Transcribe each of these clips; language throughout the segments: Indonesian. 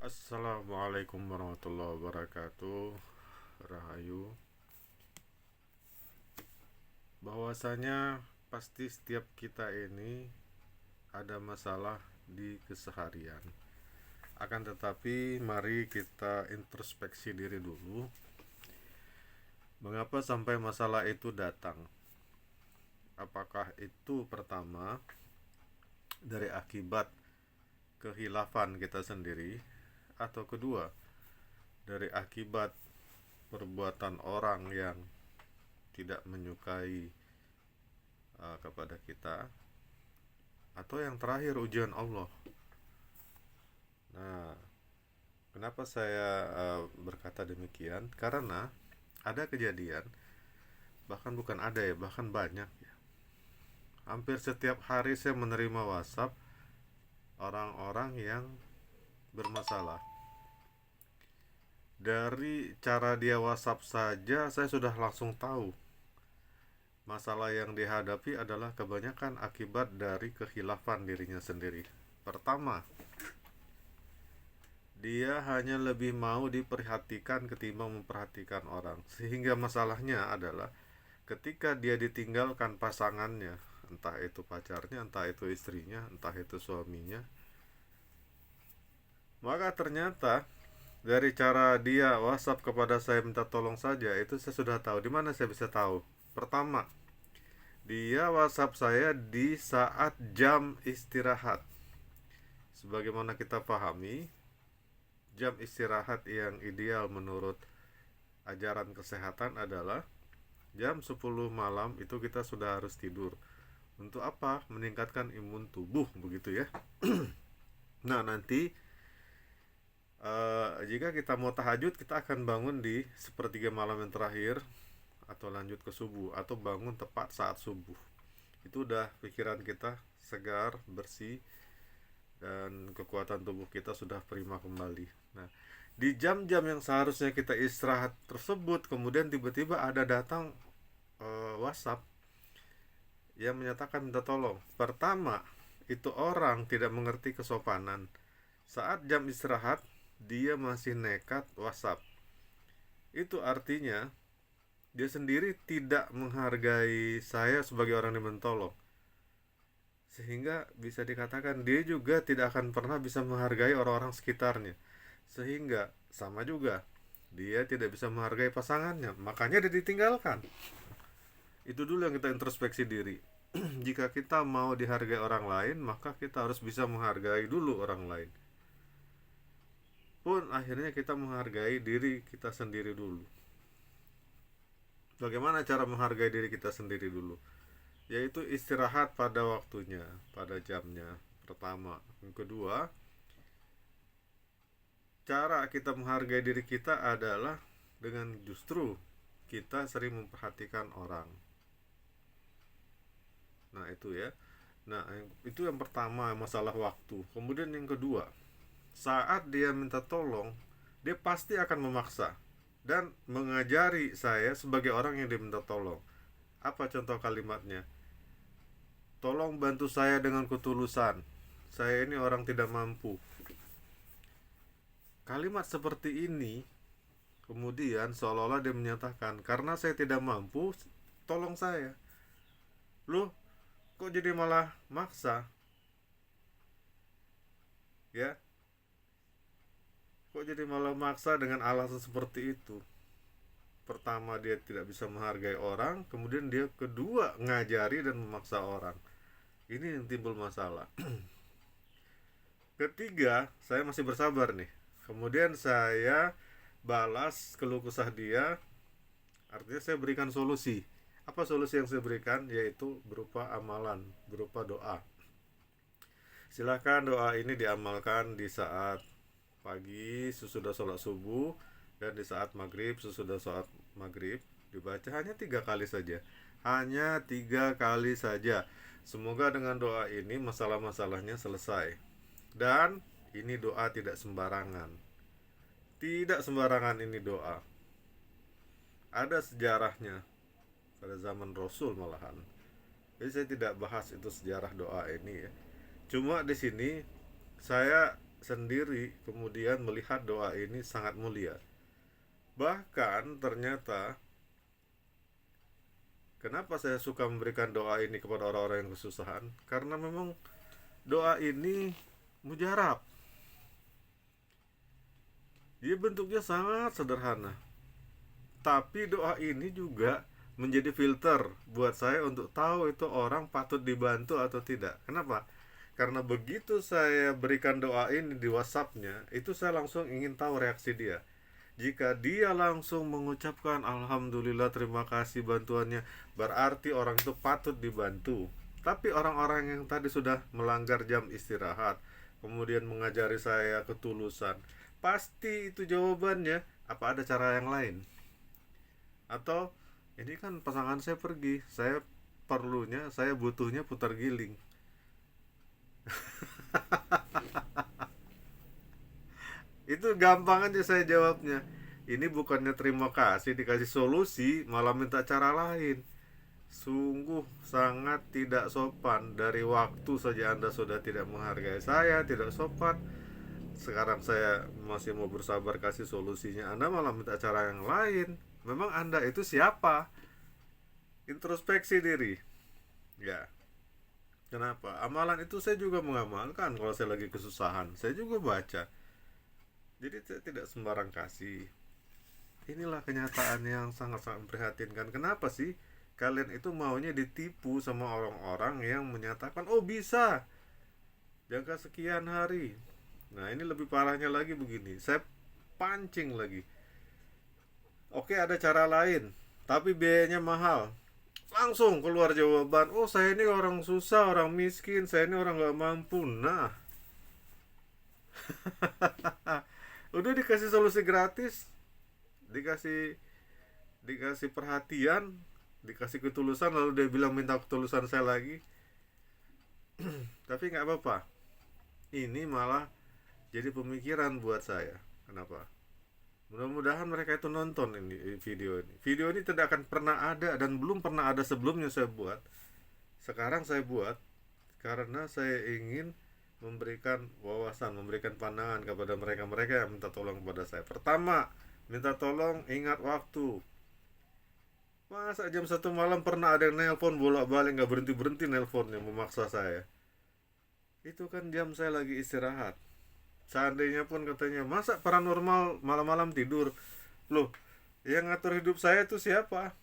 Assalamualaikum warahmatullahi wabarakatuh. Rahayu. Bahwasanya pasti setiap kita ini ada masalah di keseharian. Akan tetapi mari kita introspeksi diri dulu. Mengapa sampai masalah itu datang? Apakah itu pertama dari akibat kehilafan kita sendiri, atau kedua dari akibat perbuatan orang yang tidak menyukai kepada kita, atau yang terakhir ujian Allah. Nah, kenapa saya berkata demikian? Karena ada kejadian, bahkan bukan ada ya, bahkan banyak ya. Hampir setiap hari saya menerima WhatsApp orang-orang yang bermasalah. Dari cara dia WhatsApp saja saya sudah langsung tahu masalah yang dihadapi adalah kebanyakan akibat dari kehilafan dirinya sendiri. Pertama, dia hanya lebih mau diperhatikan ketimbang memperhatikan orang. Sehingga masalahnya adalah ketika dia ditinggalkan pasangannya, entah itu pacarnya, entah itu istrinya, entah itu suaminya, maka ternyata dari cara dia WhatsApp kepada saya minta tolong saja, itu saya sudah tahu. Di mana saya bisa tahu? Pertama, dia WhatsApp saya di saat jam istirahat. Sebagaimana kita pahami, jam istirahat yang ideal menurut ajaran kesehatan adalah jam 10 malam itu kita sudah harus tidur. Untuk apa? Meningkatkan imun tubuh, begitu ya. Nah, nanti jika kita mau tahajud, kita akan bangun di sepertiga malam yang terakhir, atau lanjut ke subuh, atau bangun tepat saat subuh. Itu udah pikiran kita segar, bersih, dan kekuatan tubuh kita sudah prima kembali. Nah, di jam-jam yang seharusnya kita istirahat tersebut, kemudian tiba-tiba ada datang WhatsApp yang menyatakan minta tolong. Pertama, itu orang tidak mengerti kesopanan. Saat jam istirahat, dia masih nekat WhatsApp. Itu artinya dia sendiri tidak menghargai saya sebagai orang yang mentolong. Sehingga bisa dikatakan dia juga tidak akan pernah bisa menghargai orang-orang sekitarnya. Sehingga sama juga, dia tidak bisa menghargai pasangannya, makanya dia ditinggalkan. Itu dulu yang kita introspeksi diri. Jika kita mau dihargai orang lain, maka kita harus bisa menghargai dulu orang lain. Pun akhirnya kita menghargai diri kita sendiri dulu. Bagaimana cara menghargai diri kita sendiri dulu? Yaitu istirahat pada waktunya, pada jamnya. Pertama. Yang kedua, cara kita menghargai diri kita adalah dengan justru kita sering memperhatikan orang. Nah, itu ya. Nah, itu yang pertama, masalah waktu. Kemudian yang kedua, saat dia minta tolong, dia pasti akan memaksa dan mengajari saya sebagai orang yang diminta tolong. Apa contoh kalimatnya? Tolong bantu saya dengan ketulusan. Saya ini orang tidak mampu. Kalimat seperti ini kemudian seolah-olah dia menyatakan, karena saya tidak mampu, tolong saya. Loh, kok jadi malah maksa? Ya, kok jadi malah maksa dengan alasan seperti itu? Pertama, dia tidak bisa menghargai orang, kemudian dia kedua ngajari dan memaksa orang. Ini yang timbul masalah. Ketiga, saya masih bersabar nih. Kemudian saya balas keluh kesah dia, artinya saya berikan solusi. Apa solusi yang saya berikan? Yaitu berupa amalan, berupa doa. Silahkan doa ini diamalkan di saat pagi sesudah sholat subuh, dan di saat maghrib sesudah sholat maghrib. Dibaca hanya 3 kali saja. Hanya 3 kali saja. Semoga dengan doa ini masalah-masalahnya selesai. Dan ini doa tidak sembarangan. Tidak sembarangan ini doa. Ada sejarahnya pada zaman Rasul malahan. Jadi saya tidak bahas itu sejarah doa ini ya. Cuma di sini saya sendiri kemudian melihat doa ini sangat mulia. Bahkan ternyata, kenapa saya suka memberikan doa ini kepada orang-orang yang kesusahan? Karena memang doa ini mujarab. Dia bentuknya sangat sederhana. Tapi doa ini juga menjadi filter buat saya untuk tahu itu orang patut dibantu atau tidak. Kenapa? Karena begitu saya berikan doa ini di WhatsAppnya, itu saya langsung ingin tahu reaksi dia. Jika dia langsung mengucapkan Alhamdulillah, terima kasih bantuannya, berarti orang itu patut dibantu. Tapi orang-orang yang tadi sudah melanggar jam istirahat, kemudian mengajari saya ketulusan, pasti itu jawabannya, apa ada cara yang lain? Atau ini kan pasangan saya pergi, saya butuhnya putar giling. Itu gampang aja saya jawabnya. Ini bukannya terima kasih dikasih solusi, malah minta cara lain. Sungguh sangat tidak sopan. Dari waktu saja Anda sudah tidak menghargai saya, tidak sopan. Sekarang saya masih mau bersabar kasih solusinya, Anda malah minta cara yang lain. Memang Anda itu siapa? Introspeksi diri. Ya. Kenapa? Amalan itu saya juga mengamalkan kalau saya lagi kesusahan. Saya juga baca. Jadi saya tidak sembarang kasih. Inilah kenyataan yang sangat-sangat memprihatinkan. Kenapa sih kalian itu maunya ditipu sama orang-orang yang menyatakan, oh bisa jangka sekian hari. Nah ini lebih parahnya lagi begini, saya pancing lagi. Oke, ada cara lain, tapi biayanya mahal. Langsung keluar jawaban, oh saya ini orang susah, orang miskin, saya ini orang gak mampu. Nah, udah dikasih solusi gratis, dikasih dikasih perhatian, dikasih ketulusan, lalu dia bilang minta ketulusan saya lagi. Tapi nggak apa-apa, ini malah jadi pemikiran buat saya. Kenapa? Mudah-mudahan mereka itu nonton ini video ini. Video ini tidak akan pernah ada dan belum pernah ada sebelumnya saya buat. Sekarang saya buat karena saya ingin memberikan wawasan, memberikan pandangan kepada mereka-mereka yang minta tolong kepada saya. Pertama, minta tolong ingat waktu. Masa jam 1 malam pernah ada yang nelpon bolak-balik nggak berhenti-berhenti nelponnya memaksa saya. Itu kan jam saya lagi istirahat. Seandainya pun katanya, masa paranormal malam-malam tidur? Loh, yang ngatur hidup saya itu siapa?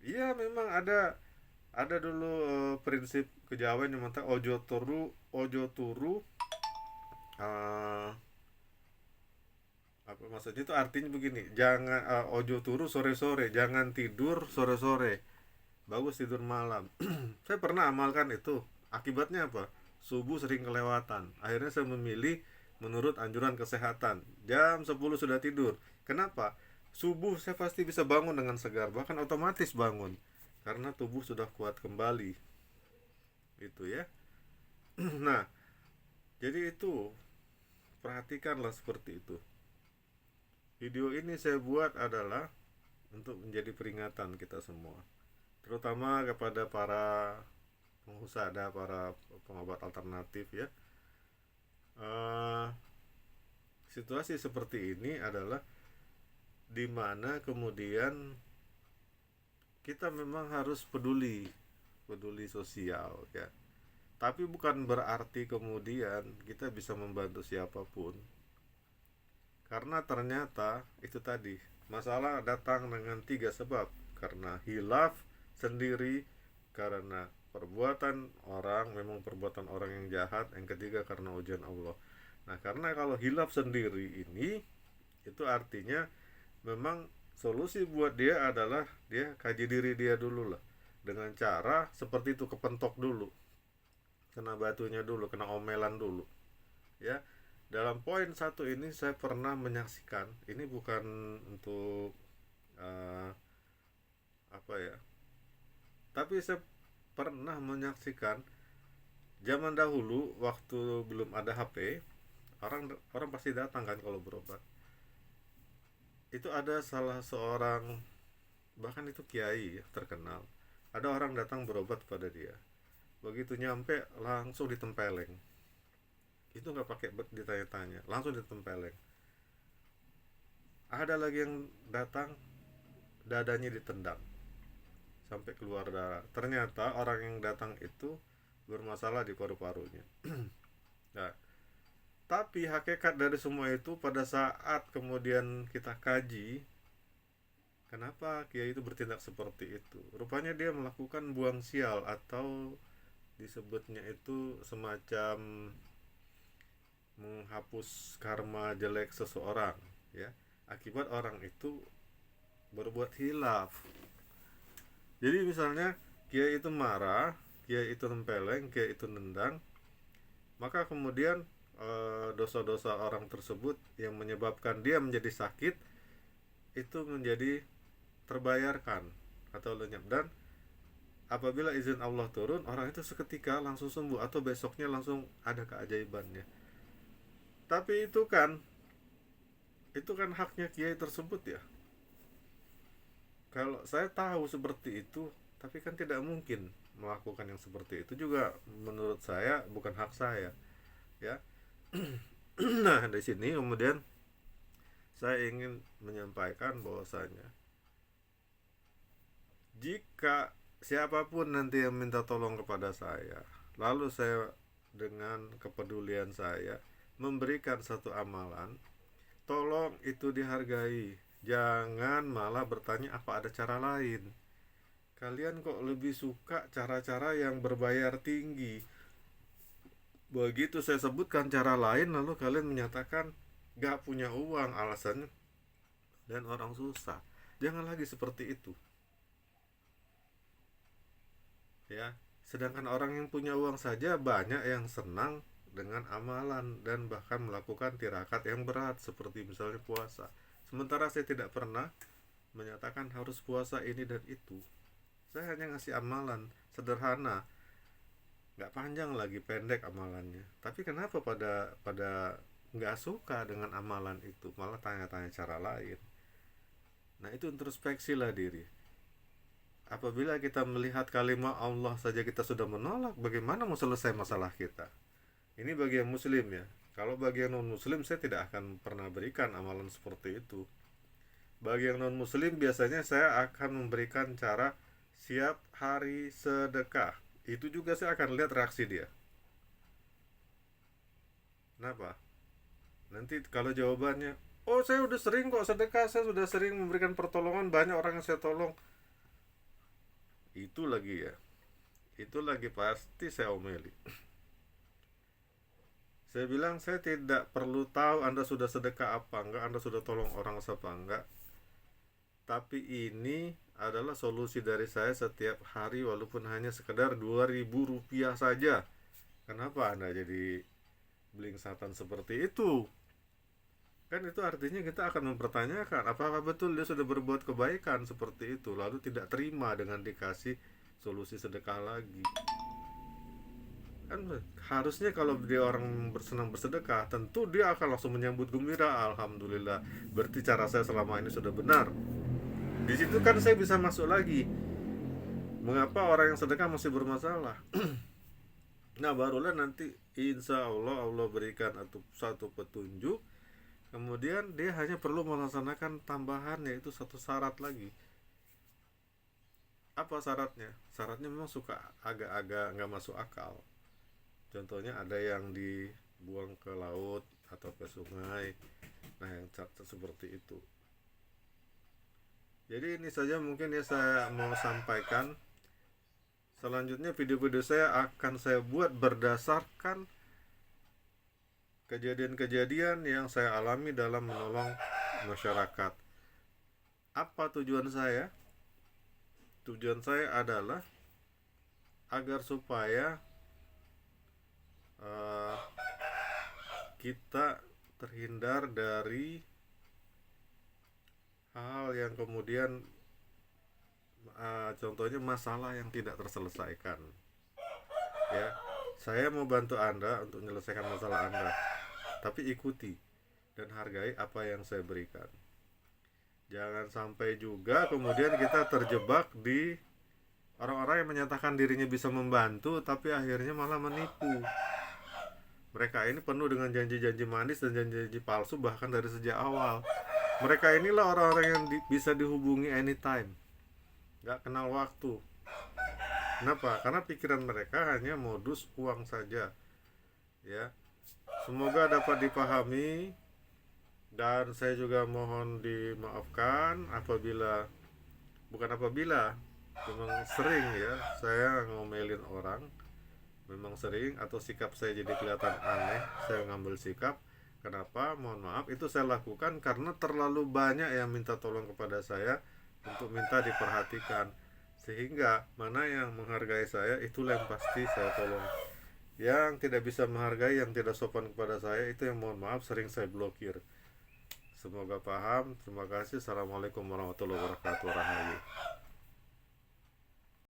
Iya, memang ada dulu prinsip kejawen yang mengatakan ojo turu eh, apa maksudnya itu artinya begini, jangan ojo turu sore-sore, jangan tidur sore-sore, bagus tidur malam. Saya pernah amalkan itu, akibatnya apa? Subuh sering kelewatan, akhirnya saya memilih menurut anjuran kesehatan jam 10 sudah tidur. Kenapa? Subuh saya pasti bisa bangun dengan segar, bahkan otomatis bangun karena tubuh sudah kuat kembali, itu ya. Nah, jadi itu perhatikanlah seperti itu. Video ini saya buat adalah untuk menjadi peringatan kita semua, terutama kepada para pengusaha, para pengobat alternatif ya. Situasi seperti ini adalah dimana kemudian kita memang harus peduli sosial ya. Tapi bukan berarti kemudian kita bisa membantu siapapun. Karena ternyata itu tadi, masalah datang dengan 3 sebab. Karena hilaf sendiri, karena perbuatan orang, memang perbuatan orang yang jahat, yang ketiga karena ujian Allah. Nah, karena kalau hilaf sendiri ini, itu artinya memang solusi buat dia adalah dia kaji diri dia dulu lah. Dengan cara seperti itu, kepentok dulu, kena batunya dulu, kena omelan dulu ya. Dalam poin 1 ini saya pernah menyaksikan, ini bukan untuk uh, apa ya, tapi saya pernah menyaksikan zaman dahulu waktu belum ada HP, orang orang pasti datang kan kalau berobat. Itu ada salah seorang, bahkan itu kiai ya, terkenal. Ada orang datang berobat pada dia. Begitu nyampe langsung ditempeleng. Itu nggak pakai ditanya-tanya, langsung ditempeleng. Ada lagi yang datang, dadanya ditendang sampai keluar darah. Ternyata orang yang datang itu bermasalah di paru-parunya. Nah, tapi hakikat dari semua itu pada saat kemudian kita kaji, kenapa kiai itu bertindak seperti itu? Rupanya dia melakukan buang sial, atau disebutnya itu semacam menghapus karma jelek seseorang, ya, akibat orang itu berbuat hilaf. Jadi misalnya kiai itu marah, kiai itu nempeleng, kiai itu nendang, maka kemudian dosa-dosa orang tersebut yang menyebabkan dia menjadi sakit itu menjadi terbayarkan atau lenyap. Dan apabila izin Allah turun, orang itu seketika langsung sembuh atau besoknya langsung ada keajaibannya. Tapi itu kan haknya kiai tersebut, ya. Kalau saya tahu seperti itu, tapi kan tidak mungkin melakukan yang seperti itu juga, menurut saya bukan hak saya, ya. Nah, di sini kemudian saya ingin menyampaikan bahwasanya jika siapapun nanti yang minta tolong kepada saya, lalu saya dengan kepedulian saya memberikan satu amalan, tolong itu dihargai. Jangan malah bertanya apa ada cara lain. Kalian kok lebih suka cara-cara yang berbayar tinggi. Begitu saya sebutkan cara lain, lalu kalian menyatakan gak punya uang alasannya dan orang susah. Jangan lagi seperti itu, ya. Sedangkan orang yang punya uang saja banyak yang senang dengan amalan dan bahkan melakukan tirakat yang berat seperti misalnya puasa. Sementara saya tidak pernah menyatakan harus puasa ini dan itu. Saya hanya ngasih amalan sederhana, nggak panjang lagi, pendek amalannya. Tapi kenapa pada nggak suka dengan amalan itu, malah tanya-tanya cara lain. Nah, itu introspeksi lah diri. Apabila kita melihat kalimat Allah saja kita sudah menolak, bagaimana mau selesai masalah kita? Ini bagi yang muslim, ya. Kalau bagi yang non muslim, saya tidak akan pernah berikan amalan seperti itu. Bagi yang non muslim, biasanya saya akan memberikan cara siap hari sedekah. Itu juga saya akan lihat reaksi dia. Kenapa? Nanti kalau jawabannya, oh saya udah sering kok sedekah, saya sudah sering memberikan pertolongan, banyak orang yang saya tolong, itu lagi, ya, itu lagi pasti saya omeli. Saya bilang saya tidak perlu tahu Anda sudah sedekah apa enggak, Anda sudah tolong orang apa enggak. Tapi ini adalah solusi dari saya setiap hari, walaupun hanya sekedar 2.000 rupiah saja. Kenapa Anda jadi belingsatan seperti itu? Kan itu artinya kita akan mempertanyakan apakah betul dia sudah berbuat kebaikan seperti itu, lalu tidak terima dengan dikasih solusi sedekah lagi. Kan harusnya kalau dia orang bersenang bersedekah, tentu dia akan langsung menyambut gembira, alhamdulillah, berarti cara saya selama ini sudah benar. Di situ kan saya bisa masuk lagi, mengapa orang yang sedekah masih bermasalah. Nah, barulah nanti insya Allah Allah berikan satu petunjuk, kemudian dia hanya perlu melaksanakan tambahan, yaitu satu syarat lagi. Apa syaratnya? Syaratnya memang suka agak-agak nggak masuk akal. Contohnya ada yang dibuang ke laut atau ke sungai. Nah, yang seperti itu. Jadi ini saja mungkin ya saya mau sampaikan. Selanjutnya video-video saya akan saya buat berdasarkan kejadian-kejadian yang saya alami dalam menolong masyarakat. Apa tujuan saya? Tujuan saya adalah agar supaya kita terhindar dari hal yang kemudian contohnya masalah yang tidak terselesaikan, ya. Saya mau bantu Anda untuk menyelesaikan masalah Anda, tapi ikuti dan hargai apa yang saya berikan. Jangan sampai juga kemudian kita terjebak di orang-orang yang menyatakan dirinya bisa membantu tapi akhirnya malah menipu. Mereka ini penuh dengan janji-janji manis dan janji-janji palsu bahkan dari sejak awal. Mereka inilah orang-orang yang bisa dihubungi anytime, nggak kenal waktu. Kenapa? Karena pikiran mereka hanya modus uang saja. Ya, semoga dapat dipahami, dan saya juga mohon dimaafkan apabila, bukan apabila, memang sering ya saya ngomelin orang, memang sering, atau sikap saya jadi kelihatan aneh, saya ngambil sikap. Kenapa? Mohon maaf, itu saya lakukan karena terlalu banyak yang minta tolong kepada saya untuk minta diperhatikan, sehingga mana yang menghargai saya itulah yang pasti saya tolong. Yang tidak bisa menghargai, yang tidak sopan kepada saya, itu yang mohon maaf sering saya blokir. Semoga paham. Terima kasih. Assalamualaikum warahmatullahi wabarakatuh. Rahayu.